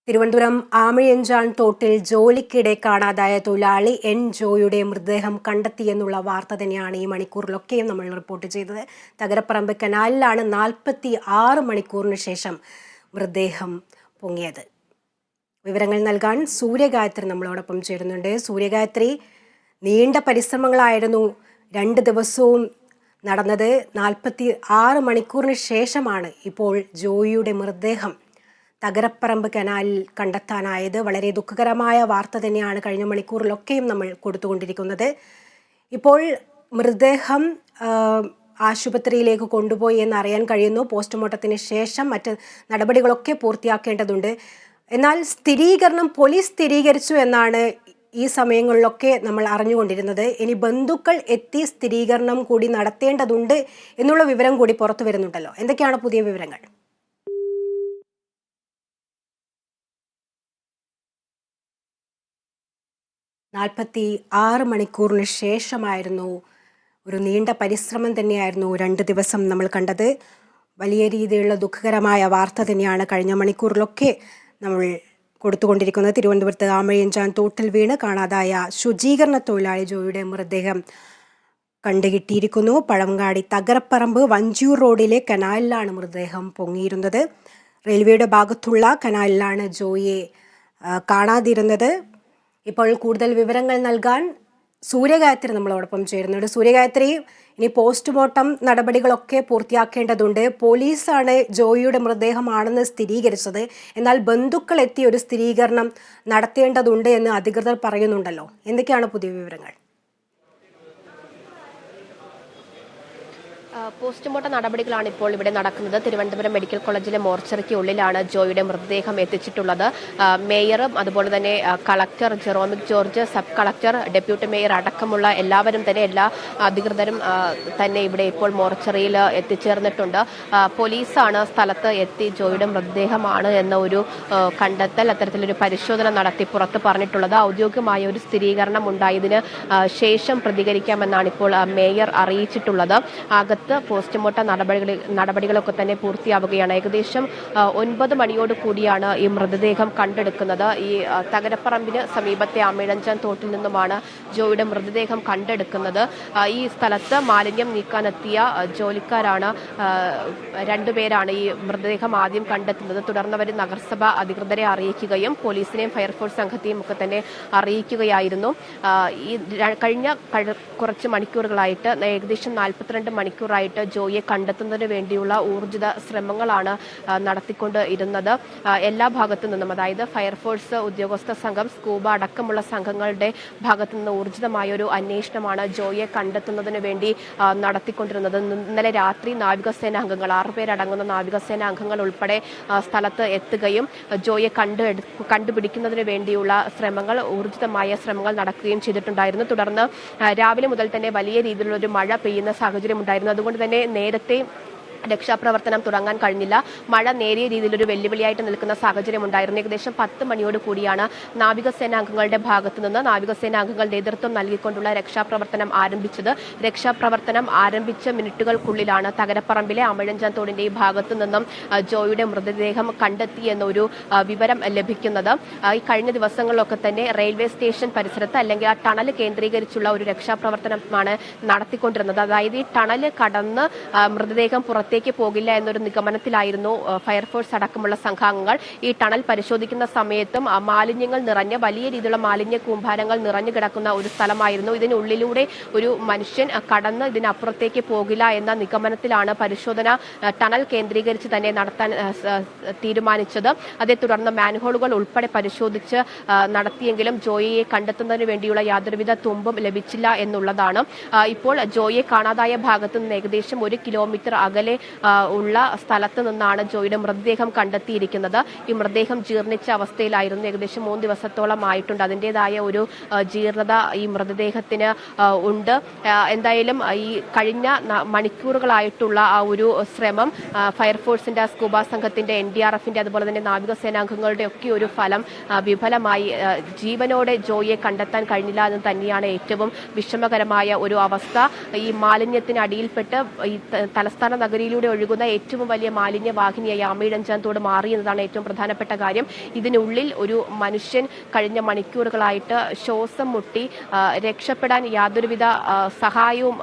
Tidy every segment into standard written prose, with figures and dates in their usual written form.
തിരുവനന്തപുരം ആമയഞ്ചാൻ തോട്ടിൽ ജോലിക്കിടെ കാണാതായ തൊഴിലാളി എൻ ജോയുടെ മൃതദേഹം കണ്ടെത്തിയെന്നുള്ള വാർത്ത തന്നെയാണ് ഈ മണിക്കൂറിലൊക്കെയും നമ്മൾ റിപ്പോർട്ട് ചെയ്തത്. തകരപ്പറമ്പ് കനാലിലാണ് 46 മണിക്കൂറിന് ശേഷം മൃതദേഹം പൊങ്ങിയത്. വിവരങ്ങൾ നൽകാൻ സൂര്യഗായത്രി നമ്മളോടൊപ്പം ചേരുന്നുണ്ട്. സൂര്യഗായത്രി, നീണ്ട പരിശ്രമങ്ങളായിരുന്നു 2 ദിവസവും നടന്നത്. 46 മണിക്കൂറിന് ശേഷമാണ് ഇപ്പോൾ ജോയിയുടെ മൃതദേഹം തകരപ്പറമ്പ് കനാലിൽ കണ്ടെത്താനായത്. വളരെ ദുഃഖകരമായ വാർത്ത തന്നെയാണ് കഴിഞ്ഞ മണിക്കൂറിലൊക്കെയും നമ്മൾ കൊടുത്തുകൊണ്ടിരിക്കുന്നത്. ഇപ്പോൾ മൃതദേഹം ആശുപത്രിയിലേക്ക് കൊണ്ടുപോയി എന്നറിയാൻ കഴിയുന്നു. പോസ്റ്റ്മോർട്ടത്തിന് ശേഷം മറ്റ് നടപടികളൊക്കെ പൂർത്തിയാക്കേണ്ടതുണ്ട്. എന്നാൽ പോലീസ് സ്ഥിരീകരിച്ചു എന്നാണ് ഈ സമയങ്ങളിലൊക്കെ നമ്മൾ അറിഞ്ഞുകൊണ്ടിരുന്നത്. ഇനി ബന്ധുക്കൾ എത്തി സ്ഥിരീകരണം കൂടി നടത്തേണ്ടതുണ്ട് എന്നുള്ള വിവരം കൂടി പുറത്തു വരുന്നുണ്ടല്ലോ. എന്തൊക്കെയാണ് പുതിയ വിവരങ്ങൾ? 46 മണിക്കൂറിന് ശേഷമായിരുന്നു, ഒരു നീണ്ട പരിശ്രമം തന്നെയായിരുന്നു 2 ദിവസം നമ്മൾ കണ്ടത്. വലിയ രീതിയിലുള്ള ദുഃഖകരമായ വാർത്ത തന്നെയാണ് കഴിഞ്ഞ മണിക്കൂറിലൊക്കെ നമ്മൾ കൊടുത്തുകൊണ്ടിരിക്കുന്നത്. തിരുവനന്തപുരത്ത് ആമയഞ്ചാൻ തോട്ടിൽ വീണ് കാണാതായ ശുചീകരണ തൊഴിലാളി ജോയിയുടെ മൃതദേഹം കണ്ടുകിട്ടിയിരിക്കുന്നു. പഴവങ്ങാടി തകരപ്പറമ്പ് വഞ്ചൂർ റോഡിലെ കനാലിലാണ് മൃതദേഹം പൊങ്ങിയിരുന്നത്. റെയിൽവേയുടെ ഭാഗത്തുള്ള കനാലിലാണ് ജോയിയെ കാണാതിരുന്നത്. ഇപ്പോൾ കൂടുതൽ വിവരങ്ങൾ നൽകാൻ സൂര്യഗായത്രി നമ്മളോടൊപ്പം ചേരുന്നുണ്ട്. സൂര്യഗായത്രി, ഇനി പോസ്റ്റ്മോർട്ടം നടപടികളൊക്കെ പൂർത്തിയാക്കേണ്ടതുണ്ട്. പോലീസാണ് ജോയിയുടെ മൃതദേഹമാണെന്ന് സ്ഥിരീകരിച്ചത്. എന്നാൽ ബന്ധുക്കൾ എത്തി ഒരു സ്ഥിരീകരണം നടത്തേണ്ടതുണ്ട് എന്ന് അധികൃതർ പറയുന്നുണ്ടല്ലോ. എന്തൊക്കെയാണ് പുതിയ വിവരങ്ങൾ? പോസ്റ്റ്മോർട്ടം നടപടികളാണ് ഇപ്പോൾ ഇവിടെ നടക്കുന്നത്. തിരുവനന്തപുരം മെഡിക്കൽ കോളേജിലെ മോർച്ചറിക്ക് ഉള്ളിലാണ് ജോയിയുടെ മൃതദേഹം എത്തിച്ചിട്ടുള്ളത്. മേയറും അതുപോലെ തന്നെ collector Jeromic George, sub collector, deputy mayor അടക്കമുള്ള എല്ലാവരും തന്നെ, എല്ലാ അധികൃതരും തന്നെ ഇവിടെ ഇപ്പോൾ മോർച്ചറിയിൽ എത്തിച്ചേർന്നിട്ടുണ്ട്. പോലീസാണ് സ്ഥലത്ത് എത്തി ജോയിയുടെ മൃതദേഹമാണ് എന്ന ഒരു കണ്ടെത്തൽ, അത്തരത്തിലൊരു പരിശോധന നടത്തി പുറത്ത് പറഞ്ഞിട്ടുള്ളത്. ഔദ്യോഗികമായ ഒരു സ്ഥിരീകരണം ഉണ്ടായതിന് ശേഷം പ്രതികരിക്കാമെന്നാണ് ഇപ്പോൾ മേയർ അറിയിച്ചിട്ടുള്ളത്. പോസ്റ്റ്മോർട്ടം നടപടികളൊക്കെ തന്നെ പൂർത്തിയാവുകയാണ്. ഏകദേശം 9 മണിയോട് കൂടിയാണ് ഈ മൃതദേഹം കണ്ടെടുക്കുന്നത്. ഈ തകരപ്പറമ്പിന് സമീപത്തെ ആമയഞ്ചാൻ തോട്ടിൽ നിന്നുമാണ് ജോയിയുടെ മൃതദേഹം കണ്ടെടുക്കുന്നത്. ഈ സ്ഥലത്ത് മാലിന്യം നീക്കാനെത്തിയ ജോലിക്കാരാണ്, 2 പേരാണ് ഈ മൃതദേഹം ആദ്യം കണ്ടെത്തുന്നത്. തുടർന്ന് അവർ നഗരസഭ അധികൃതരെ അറിയിക്കുകയും പോലീസിനെയും ഫയർഫോഴ്സ് സംഘത്തെയും ഒക്കെ തന്നെ അറിയിക്കുകയായിരുന്നു. ഈ കഴിഞ്ഞ കുറച്ച് മണിക്കൂറുകളായിട്ട്, ഏകദേശം 42 മണിക്കൂറായിട്ട് ജോയിയെ കണ്ടെത്തുന്നതിന് വേണ്ടിയുള്ള ഊർജിത ശ്രമങ്ങളാണ് നടത്തിക്കൊണ്ട് ഇരുന്നത്. എല്ലാ ഭാഗത്തു നിന്നും, അതായത് ഫയർഫോഴ്സ് ഉദ്യോഗസ്ഥ സംഘം, സ്കൂബ അടക്കമുള്ള സംഘങ്ങളുടെ ഭാഗത്തു നിന്ന് ഊർജിതമായ ഒരു അന്വേഷണമാണ് ജോയിയെ കണ്ടെത്തുന്നതിന് വേണ്ടി നടത്തിക്കൊണ്ടിരുന്നത്. ഇന്നലെ രാത്രി നാവികസേന അംഗങ്ങൾ, 6 പേരടങ്ങുന്ന നാവികസേന അംഗങ്ങൾ ഉൾപ്പെടെ സ്ഥലത്ത് എത്തുകയും ജോയിയെ കണ്ടുപിടിക്കുന്നതിന് വേണ്ടിയുള്ള ഊർജിതമായ ശ്രമങ്ങൾ നടക്കുകയും ചെയ്തിട്ടുണ്ടായിരുന്നു. തുടർന്ന് രാവിലെ മുതൽ തന്നെ വലിയ രീതിയിലുള്ള ഒരു മഴ പെയ്യുന്ന സാഹചര്യം ഉണ്ടായിരുന്നു. അതുകൊണ്ട് തന്നെ നേരത്തെ രക്ഷാപ്രവർത്തനം തുടങ്ങാൻ കഴിഞ്ഞില്ല. മഴ നേരിയ രീതിയിലൊരു വെല്ലുവിളിയായിട്ട് നിൽക്കുന്ന സാഹചര്യം ഉണ്ടായിരുന്നു. ഏകദേശം 10 മണിയോട് കൂടിയാണ് നാവികസേനാംഗങ്ങളുടെ ഭാഗത്തു നിന്ന് നാവികസേനാംഗങ്ങൾ നേതൃത്വം നൽകിക്കൊണ്ടുള്ള രക്ഷാപ്രവർത്തനം ആരംഭിച്ചത്. രക്ഷാപ്രവർത്തനം ആരംഭിച്ച മിനിറ്റുകൾക്കുള്ളിലാണ് തകരപ്പറമ്പിലെ ആമയഞ്ചാൻ തോടിന്റെ ഈ ഭാഗത്തു നിന്നും ജോയിയുടെ മൃതദേഹം കണ്ടെത്തി എന്നൊരു വിവരം ലഭിക്കുന്നത്. ഈ കഴിഞ്ഞ ദിവസങ്ങളിലൊക്കെ തന്നെ റെയിൽവേ സ്റ്റേഷൻ പരിസരത്ത്, അല്ലെങ്കിൽ ആ ടണൽ കേന്ദ്രീകരിച്ചുള്ള ഒരു രക്ഷാപ്രവർത്തനമാണ് നടത്തിക്കൊണ്ടിരുന്നത്. അതായത് ഈ ടണൽ കടന്ന് മൃതദേഹം പുറത്തേക്ക് പോകില്ല എന്നൊരു നിഗമനത്തിലായിരുന്നു ഫയർഫോഴ്സ് അടക്കമുള്ള സംഘാംഗങ്ങൾ. ഈ ടണൽ പരിശോധിക്കുന്ന സമയത്തും മാലിന്യങ്ങൾ നിറഞ്ഞ, വലിയ രീതിയിലുള്ള മാലിന്യ കൂമ്പാരങ്ങൾ നിറഞ്ഞു കിടക്കുന്ന ഒരു സ്ഥലമായിരുന്നു. ഇതിനുള്ളിലൂടെ ഒരു മനുഷ്യൻ കടന്ന് ഇതിനപ്പുറത്തേക്ക് പോകില്ല എന്ന നിഗമനത്തിലാണ് പരിശോധന ടണൽ കേന്ദ്രീകരിച്ച് തന്നെ നടത്താൻ തീരുമാനിച്ചത്. അതേ തുടർന്ന് മാൻഹോളുകൾ ഉൾപ്പെടെ പരിശോധിച്ച് നടത്തിയെങ്കിലും ജോയിയെ കണ്ടെത്തുന്നതിന് വേണ്ടിയുള്ള യാതൊരുവിധ തുമ്പും ലഭിച്ചില്ല എന്നുള്ളതാണ്. ഇപ്പോൾ ജോയിയെ കാണാതായ ഭാഗത്ത് നിന്ന് ഏകദേശം 1 കിലോമീറ്റർ അകലെ ഉള്ള സ്ഥലത്ത് നിന്നാണ് ജോയിയുടെ മൃതദേഹം കണ്ടെത്തിയിരിക്കുന്നത്. ഈ മൃതദേഹം ജീർണിച്ച അവസ്ഥയിലായിരുന്നു. ഏകദേശം 3 ദിവസത്തോളം ആയിട്ടുണ്ട്. അതിൻ്റെതായ ഒരു ജീർണത ഈ മൃതദേഹത്തിന് ഉണ്ട്. എന്തായാലും ഈ കഴിഞ്ഞ മണിക്കൂറുകളായിട്ടുള്ള ആ ഒരു ശ്രമം, ഫയർഫോഴ്സിന്റെ, സ്കൂബ സംഘത്തിന്റെ, NDRFന്റെ, അതുപോലെ തന്നെ നാവികസേനാംഗങ്ങളുടെ ഒക്കെ ഒരു ഫലം വിഫലമായി. ജീവനോടെ ജോയിയെ കണ്ടെത്താൻ കഴിഞ്ഞില്ല എന്ന് തന്നെയാണ് ഏറ്റവും വിഷമകരമായ ഒരു അവസ്ഥ. ഈ മാലിന്യത്തിന് അടിയിൽപ്പെട്ട് ഈ തലസ്ഥാന നഗരിയിൽ ജില്ലയിലൂടെ ഒഴുകുന്ന ഏറ്റവും വലിയ മാലിന്യവാഹിനിയായി ആമയിഴഞ്ചാൻ തോട് മാറി എന്നതാണ് ഏറ്റവും പ്രധാനപ്പെട്ട കാര്യം. ഇതിനുള്ളിൽ ഒരു മനുഷ്യൻ കഴിഞ്ഞ മണിക്കൂറുകളായിട്ട് ശ്വാസം മുട്ടി രക്ഷപ്പെടാൻ യാതൊരുവിധ സഹായവും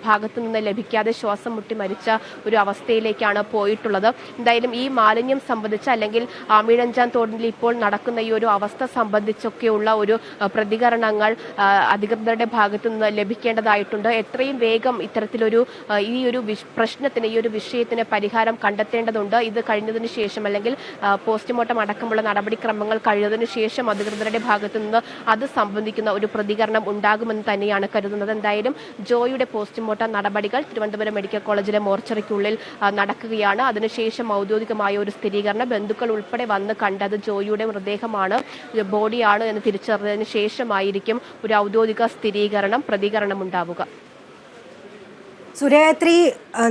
ഭാഗത്തു നിന്ന് ലഭിക്കാതെ ശ്വാസം മുട്ടി മരിച്ച ഒരു അവസ്ഥയിലേക്കാണ് പോയിട്ടുള്ളത്. എന്തായാലും ഈ മാലിന്യം സംബന്ധിച്ച് അല്ലെങ്കിൽ ആമയിഴഞ്ചാൻ തോടിൽ ഇപ്പോൾ നടക്കുന്ന ഈ ഒരു അവസ്ഥ സംബന്ധിച്ചൊക്കെയുള്ള ഒരു പ്രതികരണങ്ങൾ അധികൃതരുടെ ഭാഗത്തു നിന്ന് ലഭിക്കേണ്ടതായിട്ടുണ്ട്. എത്രയും വേഗം ഇത്തരത്തിലൊരു ഈ ഒരു പ്രശ്നത്തിന് ഈ ഒരു വിഷയത്തിന് പരിഹാരം കണ്ടെത്തേണ്ടതുണ്ട്. ഇത് കഴിഞ്ഞതിന് ശേഷം അല്ലെങ്കിൽ പോസ്റ്റ്മോർട്ടം അടക്കമുള്ള നടപടിക്രമങ്ങൾ കഴിഞ്ഞതിന് ശേഷം അധികൃതരുടെ ഭാഗത്തു നിന്ന് അത് സംബന്ധിക്കുന്ന ഒരു പ്രതികരണം ഉണ്ടാകുമെന്ന് തന്നെയാണ് കരുതുന്നത്. എന്തായാലും ജോയിയുടെ പോസ്റ്റ്മോർട്ടം നടപടികൾ തിരുവനന്തപുരം മെഡിക്കൽ കോളേജിലെ മോർച്ചറിക്കുള്ളിൽ നടക്കുകയാണ്. അതിനുശേഷം ഔദ്യോഗികമായ ഒരു സ്ഥിരീകരണം ബന്ധുക്കൾ ഉൾപ്പെടെ വന്ന് കണ്ടത് ജോയിയുടെ മൃതദേഹമാണ്, ബോഡിയാണ് എന്ന് തിരിച്ചറിഞ്ഞതിന് ശേഷമായിരിക്കും ഒരു ഔദ്യോഗിക സ്ഥിരീകരണം പ്രതികരണം ഉണ്ടാവുക. സൂര്യഗായത്രി,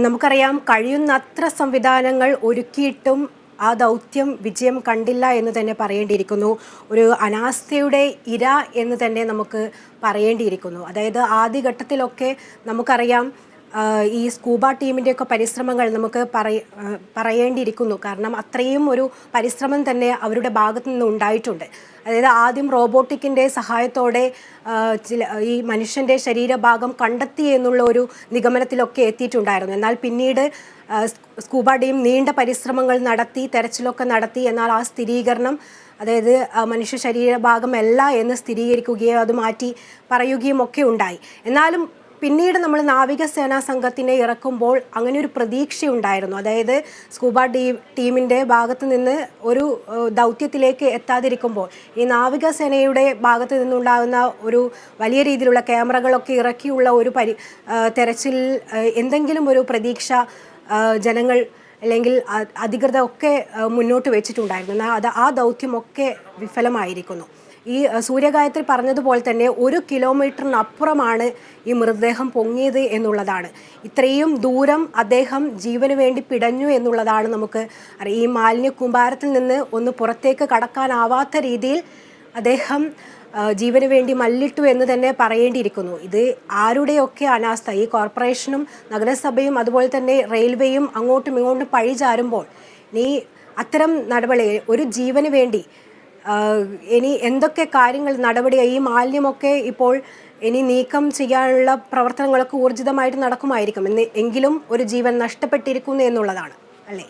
നമുക്കറിയാം കഴിയുന്നത്ര സംവിധാനങ്ങൾ ഒരുക്കിയിട്ടും ആ ദൗത്യം വിജയം കണ്ടില്ല എന്ന് തന്നെ പറയേണ്ടിയിരിക്കുന്നു. ഒരു അനാസ്ഥയുടെ ഇര എന്ന് തന്നെ നമുക്ക് പറയേണ്ടിയിരിക്കുന്നു. അതായത് ആദ്യഘട്ടത്തിലൊക്കെ നമുക്കറിയാം ഈ സ്കൂബ ടീമിൻ്റെയൊക്കെ പരിശ്രമങ്ങൾ നമുക്ക് പറയേണ്ടിയിരിക്കുന്നു. കാരണം അത്രയും ഒരു പരിശ്രമം തന്നെ അവരുടെ ഭാഗത്തു നിന്ന് ഉണ്ടായിട്ടുണ്ട്. അതായത് ആദ്യം റോബോട്ടിക്കിൻ്റെ സഹായത്തോടെ ഈ മനുഷ്യൻ്റെ ശരീരഭാഗം കണ്ടെത്തി എന്നുള്ള ഒരു നിഗമനത്തിലൊക്കെ എത്തിയിട്ടുണ്ടായിരുന്നു. എന്നാൽ പിന്നീട് സ്കൂബ ടീം നീണ്ട പരിശ്രമങ്ങൾ നടത്തി, തെരച്ചിലൊക്കെ നടത്തി. എന്നാൽ ആ സ്ഥിരീകരണം, അതായത് മനുഷ്യ ശരീരഭാഗമല്ല എന്ന് സ്ഥിരീകരിക്കുകയോ അത് മാറ്റി പറയുകയും ഒക്കെ ഉണ്ടായി. എന്നാലും പിന്നീട് നമ്മൾ നാവികസേനാ സംഘത്തിനെ ഇറക്കുമ്പോൾ അങ്ങനെ ഒരു പ്രതീക്ഷയുണ്ടായിരുന്നു. അതായത് സ്കൂബ ടീമിൻ്റെ ഭാഗത്ത് നിന്ന് ഒരു ദൗത്യത്തിലേക്ക് എത്താതിരിക്കുമ്പോൾ ഈ നാവികസേനയുടെ ഭാഗത്ത് നിന്നുണ്ടാകുന്ന ഒരു വലിയ രീതിയിലുള്ള ക്യാമറകളൊക്കെ ഇറക്കിയുള്ള ഒരു തെരച്ചിൽ എന്തെങ്കിലും ഒരു പ്രതീക്ഷ ജനങ്ങൾ അല്ലെങ്കിൽ അധികൃതർ ഒക്കെ മുന്നോട്ട് വെച്ചിട്ടുണ്ടായിരുന്നു. എന്നാൽ ആ ദൗത്യമൊക്കെ വിഫലമായിരിക്കുന്നു. ഈ സൂര്യഗായത്രി പറഞ്ഞതുപോലെ തന്നെ 1 കിലോമീറ്ററിനപ്പുറമാണ് ഈ മൃതദേഹം പൊങ്ങിയത് എന്നുള്ളതാണ്. ഇത്രയും ദൂരം അദ്ദേഹം ജീവന് വേണ്ടി പിടഞ്ഞു എന്നുള്ളതാണ് നമുക്ക് അറിയാം. ഈ മാലിന്യ കൂമ്പാരത്തിൽ നിന്ന് ഒന്ന് പുറത്തേക്ക് കടക്കാനാവാത്ത രീതിയിൽ അദ്ദേഹം ജീവന് വേണ്ടി മല്ലിട്ടു എന്ന് തന്നെ പറയേണ്ടിയിരിക്കുന്നു. ഇത് ആരുടെയൊക്കെ അനാസ്ഥ, ഈ കോർപ്പറേഷനും നഗരസഭയും അതുപോലെ തന്നെ റെയിൽവേയും അങ്ങോട്ടും ഇങ്ങോട്ടും പഴിചാരുമ്പോൾ ഇനി അത്തരം നടപടി ഒരു ജീവന് വേണ്ടി ഇനി എന്തൊക്കെ കാര്യങ്ങൾ നടപടിയായി, ഈ മാലിന്യമൊക്കെ ഇപ്പോൾ ഇനി നീക്കം ചെയ്യാനുള്ള പ്രവർത്തനങ്ങളൊക്കെ ഊർജിതമായിട്ട് നടക്കുമായിരിക്കും. എങ്കിലും ഒരു ജീവൻ നഷ്ടപ്പെട്ടിരിക്കുന്നു എന്നുള്ളതാണ്, അല്ലേ?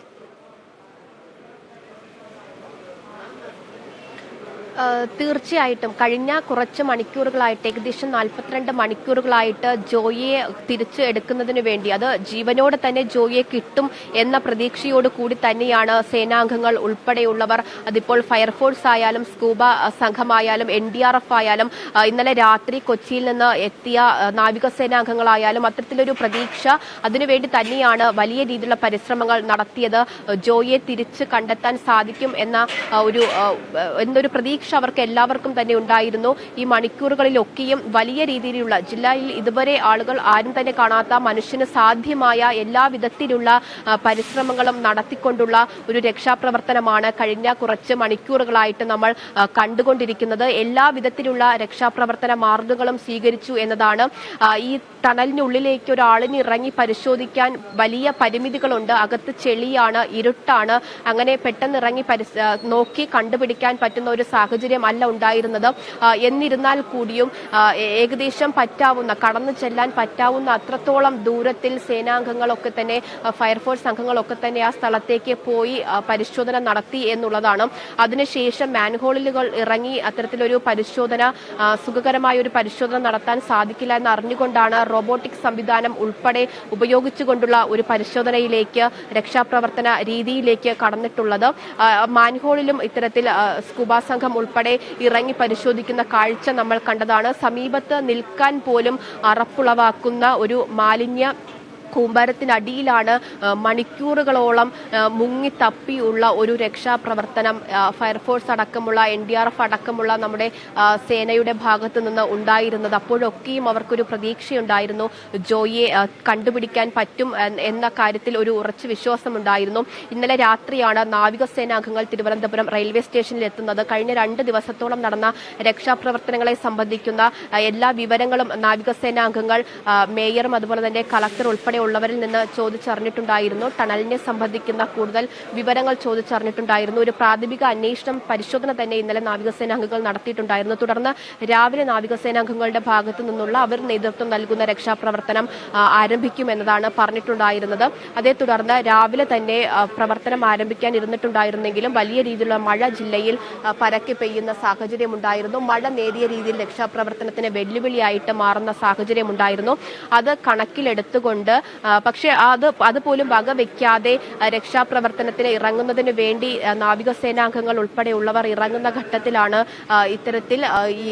തീർച്ചയായിട്ടും കഴിഞ്ഞ കുറച്ച് മണിക്കൂറുകളായിട്ട്, ഏകദേശം 42 മണിക്കൂറുകളായിട്ട് ജോയിയെ തിരിച്ച് എടുക്കുന്നതിന് വേണ്ടി, അത് ജീവനോടെ തന്നെ ജോയിയെ കിട്ടും എന്ന പ്രതീക്ഷയോട് കൂടി തന്നെയാണ് സേനാംഗങ്ങൾ ഉൾപ്പെടെയുള്ളവർ, അതിപ്പോൾ ഫയർഫോഴ്സ് ആയാലും സ്കൂബ സംഘമായാലും NDRF ആയാലും ഇന്നലെ രാത്രി കൊച്ചിയിൽ നിന്ന് എത്തിയ നാവികസേനാംഗങ്ങളായാലും അത്തരത്തിലൊരു പ്രതീക്ഷ, അതിനുവേണ്ടി തന്നെയാണ് വലിയ രീതിയിലുള്ള പരിശ്രമങ്ങൾ നടത്തിയത്. ജോയിയെ തിരിച്ച് കണ്ടെത്താൻ സാധിക്കും എന്നൊരു പ്രതീക്ഷ അവർക്ക് എല്ലാവർക്കും തന്നെ ഉണ്ടായിരുന്നു. ഈ മണിക്കൂറുകളിലൊക്കെയും വലിയ രീതിയിലുള്ള, ജില്ലയിൽ ഇതുവരെ ആളുകൾ ആരും തന്നെ കാണാത്ത മനുഷ്യന് സാധ്യമായ എല്ലാ വിധത്തിലുള്ള പരിശ്രമങ്ങളും നടത്തിക്കൊണ്ടുള്ള ഒരു രക്ഷാപ്രവർത്തനമാണ് കഴിഞ്ഞ കുറച്ച് മണിക്കൂറുകളായിട്ട് നമ്മൾ കണ്ടുകൊണ്ടിരിക്കുന്നത്. എല്ലാ വിധത്തിലുള്ള രക്ഷാപ്രവർത്തന മാർഗങ്ങളും സ്വീകരിച്ചു എന്നതാണ്. ഈ ടണലിനുള്ളിലേക്ക് ഒരാളിന് ഇറങ്ങി പരിശോധിക്കാൻ വലിയ പരിമിതികളുണ്ട്. അകത്ത് ചെളിയാണ്, ഇരുട്ടാണ്. അങ്ങനെ പെട്ടെന്ന് ഇറങ്ങി നോക്കി കണ്ടുപിടിക്കാൻ പറ്റുന്ന ഒരു സാഹചര്യം അല്ല ഉണ്ടായിരുന്നത്. എന്നിരുന്നാൽ കൂടിയും ഏകദേശം കടന്നു ചെല്ലാൻ പറ്റാവുന്ന അത്രത്തോളം ദൂരത്തിൽ സേനാംഗങ്ങളൊക്കെ തന്നെ, ഫയർഫോഴ്സ് സംഘങ്ങളൊക്കെ തന്നെ ആ സ്ഥലത്തേക്ക് പോയി പരിശോധന നടത്തി എന്നുള്ളതാണ്. അതിനുശേഷം മാൻഹോളുകൾ ഇറങ്ങി അത്തരത്തിലൊരു പരിശോധന, സുഖകരമായ ഒരു പരിശോധന നടത്താൻ സാധിക്കില്ല എന്ന് അറിഞ്ഞുകൊണ്ടാണ് റോബോട്ടിക് സംവിധാനം ഉൾപ്പെടെ ഉപയോഗിച്ചുകൊണ്ടുള്ള ഒരു പരിശോധനയിലേക്ക്, രക്ഷാപ്രവർത്തന രീതിയിലേക്ക് കടന്നിട്ടുള്ളത്. മാൻഹോളിലും ഇത്തരത്തിൽ സ്കൂബ സംഘം ഉൾപ്പെടെ ഇറങ്ങി പരിശോധിക്കുന്ന കാഴ്ച നമ്മൾ കണ്ടതാണ്. സമീപത്ത് നിൽക്കാൻ പോലും അറപ്പുളവാക്കുന്ന ഒരു മാലിന്യ കൂമ്പാരത്തിനടിയിലാണ് മണിക്കൂറുകളോളം മുങ്ങിത്തപ്പിയുള്ള ഒരു രക്ഷാപ്രവർത്തനം ഫയർഫോഴ്സ് അടക്കമുള്ള NDRF അടക്കമുള്ള നമ്മുടെ സേനയുടെ ഭാഗത്തു നിന്ന് ഉണ്ടായിരുന്നത്. അപ്പോഴൊക്കെയും അവർക്കൊരു പ്രതീക്ഷയുണ്ടായിരുന്നു, ജോയിയെ കണ്ടുപിടിക്കാൻ പറ്റും എന്ന കാര്യത്തിൽ ഒരു ഉറച്ച വിശ്വാസമുണ്ടായിരുന്നു. ഇന്നലെ രാത്രിയാണ് നാവികസേനാംഗങ്ങൾ തിരുവനന്തപുരം റെയിൽവേ സ്റ്റേഷനിൽ എത്തുന്നത്. കഴിഞ്ഞ 2 ദിവസത്തോളം നടന്ന രക്ഷാപ്രവർത്തനങ്ങളെ സംബന്ധിക്കുന്ന എല്ലാ വിവരങ്ങളും നാവികസേനാംഗങ്ങൾ, മേയറും അതുപോലെ തന്നെ കളക്ടർ ഉൾപ്പെടെ ഉൾപ്പെടെയുള്ളവരിൽ നിന്ന് ചോദിച്ചറിഞ്ഞിട്ടുണ്ടായിരുന്നു. ടണലിനെ സംബന്ധിക്കുന്ന കൂടുതൽ വിവരങ്ങൾ ചോദിച്ചറിഞ്ഞിട്ടുണ്ടായിരുന്നു. ഒരു പ്രാഥമിക അന്വേഷണം പരിശോധന തന്നെ ഇന്നലെ നാവികസേന അംഗങ്ങൾ നടത്തിയിട്ടുണ്ടായിരുന്നു. തുടർന്ന് രാവിലെ നാവികസേന അംഗങ്ങളുടെ ഭാഗത്തു നിന്നുള്ള അവർ നേതൃത്വം നൽകുന്ന രക്ഷാപ്രവർത്തനം ആരംഭിക്കുമെന്നതാണ് പറഞ്ഞിട്ടുണ്ടായിരുന്നത്. അതേ തുടർന്ന് രാവിലെ തന്നെ പ്രവർത്തനം ആരംഭിക്കാൻ ഇരുന്നിട്ടുണ്ടായിരുന്നെങ്കിലും വലിയ രീതിയിലുള്ള മഴ ജില്ലയിൽ പരക്കെ പെയ്യുന്ന സാഹചര്യമുണ്ടായിരുന്നു. മഴ നേരിയ രീതിയിൽ രക്ഷാപ്രവർത്തനത്തിന് വെല്ലുവിളിയായിട്ട് മാറുന്ന സാഹചര്യമുണ്ടായിരുന്നു. അത് കണക്കിലെടുത്തുകൊണ്ട് പക്ഷേ അതുപോലും വകവെക്കാതെ രക്ഷാപ്രവർത്തനത്തിന് ഇറങ്ങുന്നതിന് വേണ്ടി നാവികസേനാംഗങ്ങൾ ഉൾപ്പെടെയുള്ളവർ ഇറങ്ങുന്ന ഘട്ടത്തിലാണ് ഇത്തരത്തിൽ ഈ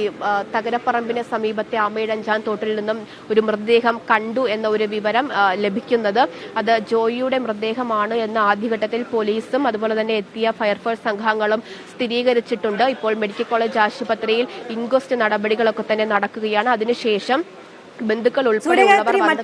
തകരപ്പറമ്പിന് സമീപത്തെ ആമയിഴഞ്ചാൻ തോട്ടിൽ നിന്നും ഒരു മൃതദേഹം കണ്ടു എന്ന ഒരു വിവരം ലഭിക്കുന്നത്. അത് ജോയിയുടെ മൃതദേഹമാണ് എന്ന് ആദ്യഘട്ടത്തിൽ പോലീസും അതുപോലെ തന്നെ എത്തിയ ഫയർഫോഴ്സ് സംഘങ്ങളും സ്ഥിരീകരിച്ചിട്ടുണ്ട്. ഇപ്പോൾ മെഡിക്കൽ കോളേജ് ആശുപത്രിയിൽ ഇൻക്വസ്റ്റ് നടപടികളൊക്കെ തന്നെ നടക്കുകയാണ്. അതിനുശേഷം ബന്ധുക്കൾ ഉൾപ്പെടെയുള്ളവർ